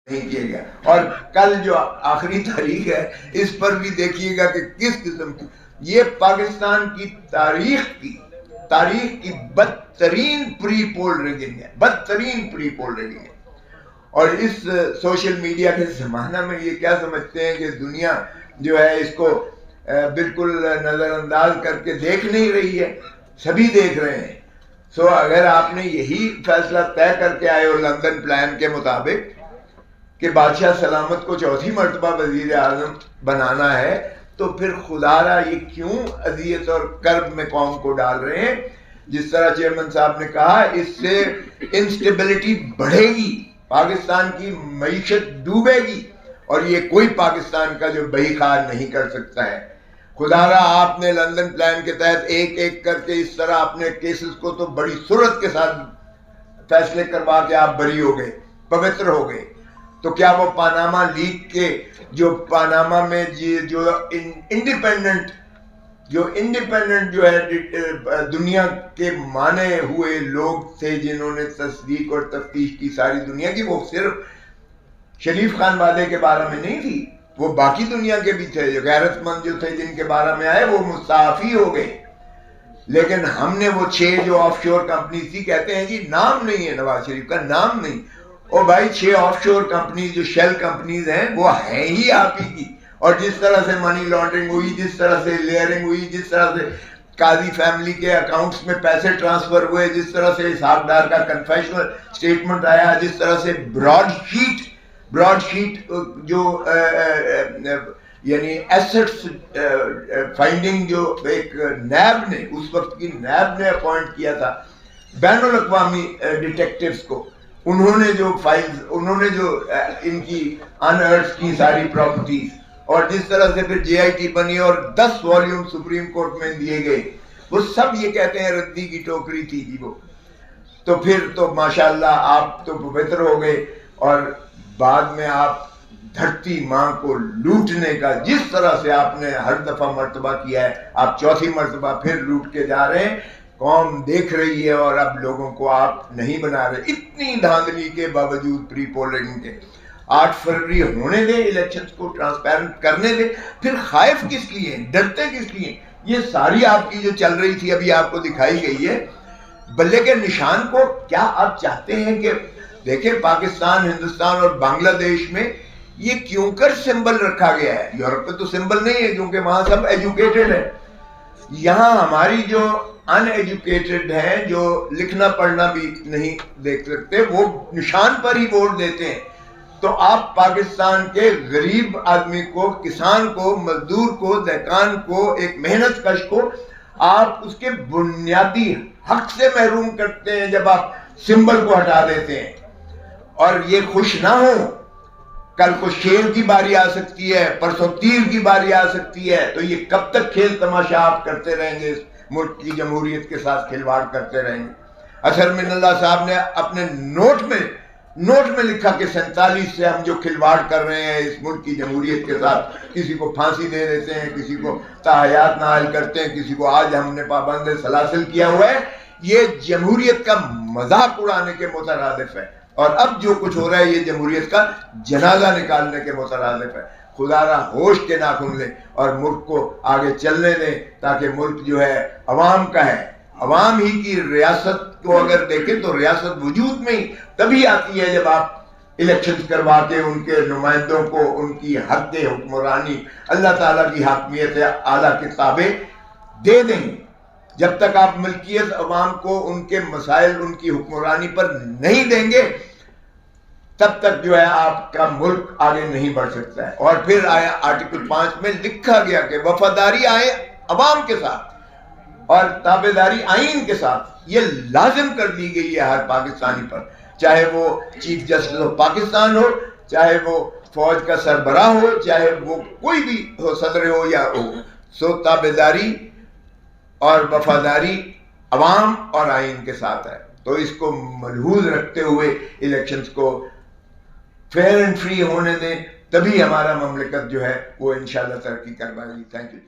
نہیں کیا گیا. اور کل جو آخری تاریخ ہے اس پر بھی دیکھیے گا کہ کس قسم کی یہ پاکستان کی تاریخ کی بدترین پری پول ریگنگ ہے، بدترین پری پول ریگنگ ہے. اور اس سوشل میڈیا کے زمانہ میں یہ کیا سمجھتے ہیں کہ دنیا جو ہے اس کو بالکل نظر انداز کر کے دیکھ نہیں رہی ہے، سبھی دیکھ رہے ہیں. سو اگر آپ نے یہی فیصلہ طے کر کے آئے ہو لندن پلان کے مطابق کہ بادشاہ سلامت کو چوتھی مرتبہ وزیر اعظم بنانا ہے، تو پھر خدا را یہ کیوں اذیت اور کرب میں قوم کو ڈال رہے ہیں؟ جس طرح چیئرمین صاحب نے کہا، اس سے انسٹیبلٹی بڑھے گی، پاکستان کی معیشت ڈوبے گی، اور یہ کوئی پاکستان کا جو بہی خار نہیں کر سکتا ہے. خدا را آپ نے لندن پلان کے تحت ایک ایک کر کے اس طرح اپنے کیسز کو تو بڑی سرعت کے ساتھ فیصلے کروا کے آپ بری ہو گئے، پوتر ہو گئے. تو کیا وہ پاناما لیک کے جو پاناما میں جو انڈیپینڈنٹ جو ہے دنیا کے مانے ہوئے لوگ تھے جنہوں نے تصدیق اور تفتیش کی ساری دنیا کی، وہ صرف شریف خان وعدے کے بارے میں نہیں تھی، وہ باقی دنیا کے بھی تھے. جو غیرت مند جو تھے جن کے بارے میں آئے وہ مستعفی ہو گئے. لیکن ہم نے وہ 6 جو آف شور کمپنی تھی، کہتے ہیں جی نام نہیں ہے نواز شریف کا، نام نہیں. او بھائی 6 آف شور کمپنیز جو شیل کمپنیز ہیں وہ ہیں ہی آپ ہی کی. اور جس طرح سے منی لانڈرنگ ہوئی، جس طرح سے لیئرنگ ہوئی، جس طرح سے قاضی فیملی کے اکاؤنٹس میں پیسے ٹرانسفر ہوئے، جس طرح سے حساب دار کا کنفیشنل سٹیٹمنٹ آیا، جس طرح سے براڈ شیٹ جو یعنی ایسٹس فائنڈنگ جو ایک نیب نے، اس وقت کی نیب نے اپوائنٹ کیا تھا بین الاقوامی ڈیٹیکٹیوز کو، انہوں نے جو ان کی انرتھ کی ساری پراپرٹیز، اور جس طرح سے پھر جے آئی ٹی بنی اور 10 والیوم سپریم کورٹ میں دیے گئے، وہ سب یہ کہتے ہیں ردی کی ٹوکری تھی جی وہ. تو پھر تو ماشاءاللہ آپ تو پوتر ہو گئے، اور بعد میں آپ دھرتی ماں کو لوٹنے کا جس طرح سے آپ نے ہر دفعہ مرتبہ کیا ہے، آپ چوتھی مرتبہ پھر لوٹ کے جا رہے ہیں. قوم دیکھ رہی ہے اور اب لوگوں کو آپ نہیں بنا رہے. اتنی دھاندلی کے باوجود پری پولنگ کے 8 فروری ہونے دیں، الیکشنز کو ٹرانسپیرنٹ کرنے دیں. پھر خائف کس لیے، ڈرتے کس لیے؟ یہ ساری آپ کی جو چل رہی تھی ابھی آپ کو دکھائی گئی ہے. بلے کے نشان کو کیا آپ چاہتے ہیں کہ دیکھیں پاکستان، ہندوستان اور بنگلہ دیش میں یہ کیوں کر سمبل رکھا گیا ہے؟ یورپ میں تو سمبل نہیں ہے کیونکہ وہاں سب ایجوکیٹڈ ہے. یہاں ہماری جو ان ایجوکیٹڈ ہیں، جو لکھنا پڑھنا بھی نہیں دیکھ سکتے، وہ نشان پر ہی ووٹ دیتے ہیں. تو آپ پاکستان کے غریب آدمی کو، کسان کو، مزدور کو، دہقان کو، ایک محنت کش کو آپ اس کے بنیادی حق سے محروم کرتے ہیں جب آپ سمبل کو ہٹا دیتے ہیں. اور یہ خوش نہ ہو، کل کو شیر کی باری آ سکتی ہے، پرسوں تیر کی باری آ سکتی ہے. تو یہ کب تک کھیل تماشا آپ کرتے رہیں گے؟ اس ملک کی جمہوریت کے ساتھ کھلواڑ کرتے رہیں گے. اظہر من اللہ صاحب نے اپنے نوٹ میں لکھا کہ 47 سے ہم جو کھلواڑ کر رہے ہیں اس ملک کی جمہوریت کے ساتھ، کسی کو پھانسی دے دیتے ہیں، کسی کو تاحیات نااہل کرتے ہیں، کسی کو آج ہم نے پابند سلاسل کیا ہوا ہے. یہ جمہوریت کا مذاق اڑانے کے مترادف ہے. اور اب جو کچھ ہو رہا ہے یہ جمہوریت کا جنازہ نکالنے کے مترادف ہے. خدا را ہوش کے ناخن لیں اور ملک کو آگے چلنے دیں، تاکہ ملک جو ہے عوام کا ہے. عوام ہی کی ریاست کو اگر دیکھیں تو ریاست وجود میں ہی تبھی آتی ہے جب آپ الیکشن کروا کے ان کے نمائندوں کو ان کی حد حکمرانی، اللہ تعالیٰ کی حاکمیت اعلیٰ کتابیں دے دیں. جب تک آپ ملکیت عوام کو ان کے مسائل، ان کی حکمرانی پر نہیں دیں گے، تب تک جو ہے آپ کا ملک آگے نہیں بڑھ سکتا ہے. اور پھر آیا آرٹیکل 5 میں لکھا گیا کہ وفاداری آئے عوام کے ساتھ اور تابعداری آئین کے ساتھ. یہ لازم کر دی گئی ہے ہر پاکستانی پر، چاہے وہ چیف جسٹس آف پاکستان ہو، چاہے وہ فوج کا سربراہ ہو، چاہے وہ کوئی بھی ہو، صدر ہو یا ہو. سو تابعداری اور وفاداری عوام اور آئین کے ساتھ ہے. تو اس کو ملحوظ رکھتے ہوئے الیکشنز کو فیئر اینڈ فری ہونے دیں، تبھی ہمارا مملکت جو ہے وہ انشاءاللہ ترقی کر پائے گی. Thank you.